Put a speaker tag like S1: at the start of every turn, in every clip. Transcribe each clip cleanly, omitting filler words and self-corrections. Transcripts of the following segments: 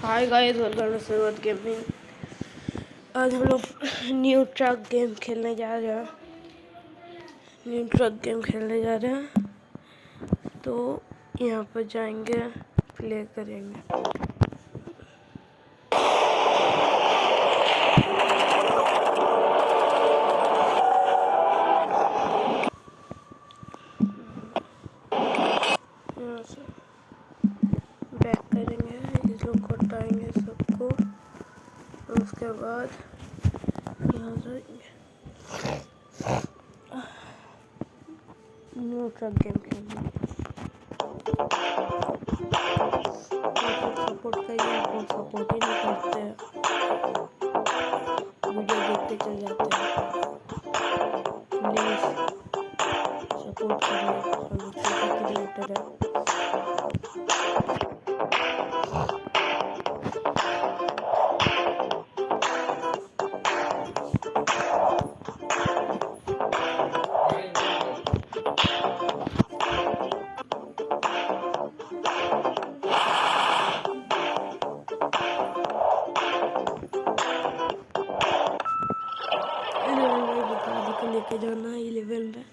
S1: Hi guys, welcome to Sarwat gaming. आज हम लोग न्यू ट्रक गेम खेलने जा रहे हैं। तो यहाँ पर जाएंगे, प्ले करेंगे। यहाँ से बैक करेंगे, इस लोग को हटाएंगे सबको, और उसके बाद यहाँ से न्यू ट्रक गेम खेलेंगे। सपोर्ट करिए, आप लोग सपोर्ट ही नहीं करते हैं, वीडियो देखते चल जाते हैं। प्लीज़ सपोर्ट करिए, हम लोग छोटे क्रिएटर है। दादी को लेके जाना 11 में।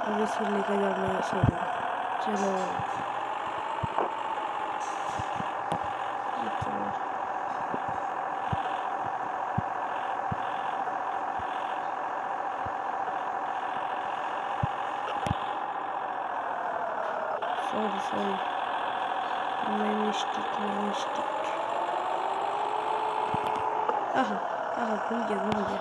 S1: अब इसको लेकर जाना है सभी। चलो सॉरी मैं मिस्टेक। भूल गया।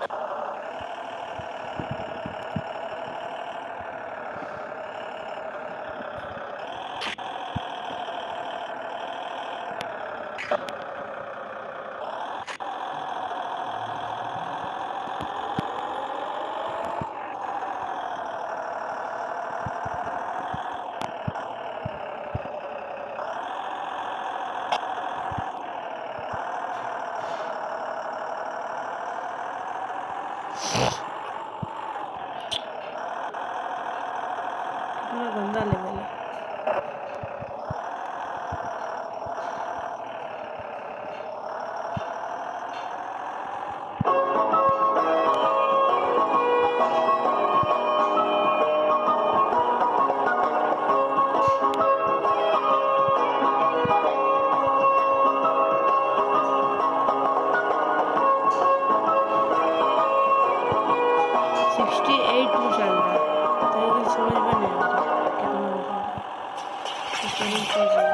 S1: नहीं कर रही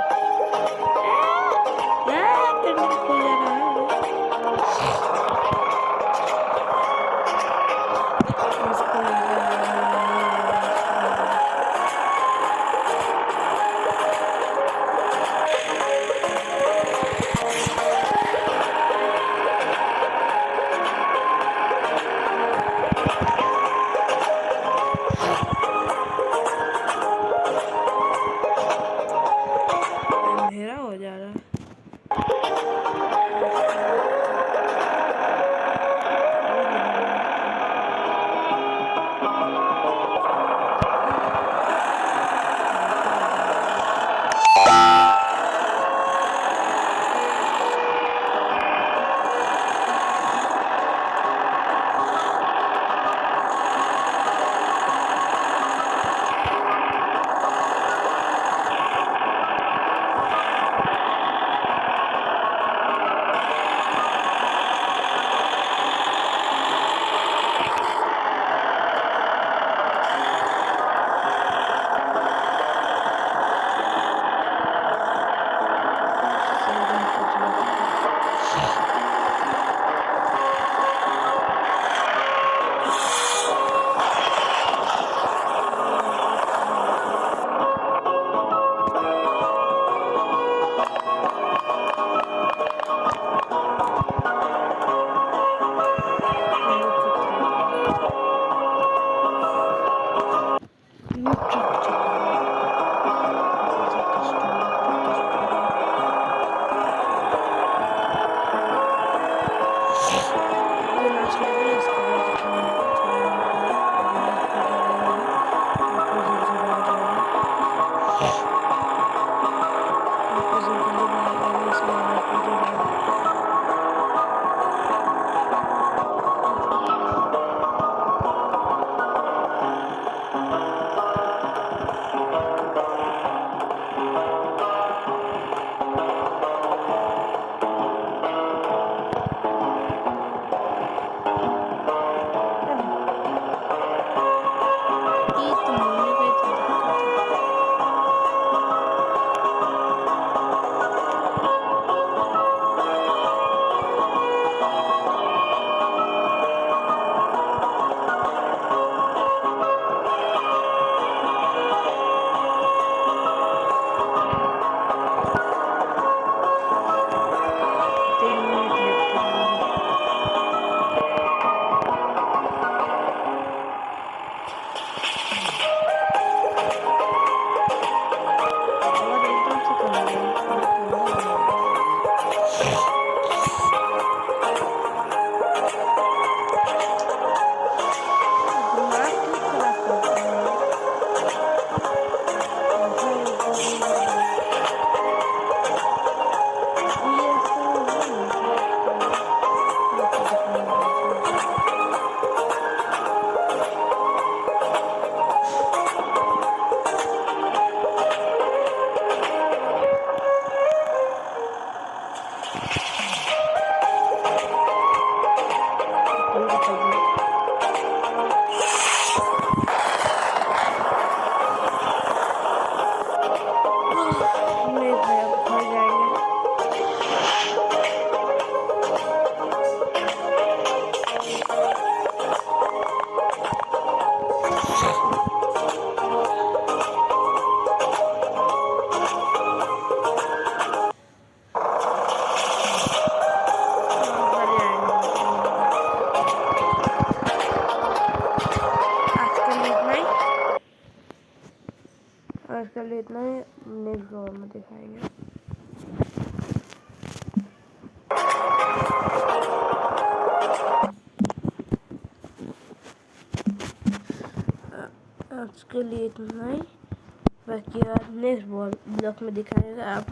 S1: यार, टंडन खुल जा रहा है। इसको अंधेरा हो जा रहा है। लिए इतना ही, नेक्स्ट ब्लॉग में दिखाएंगे। आज के लिए इतना ही, बाकी नेक्स्ट ब्लॉग में दिखाएंगे। आप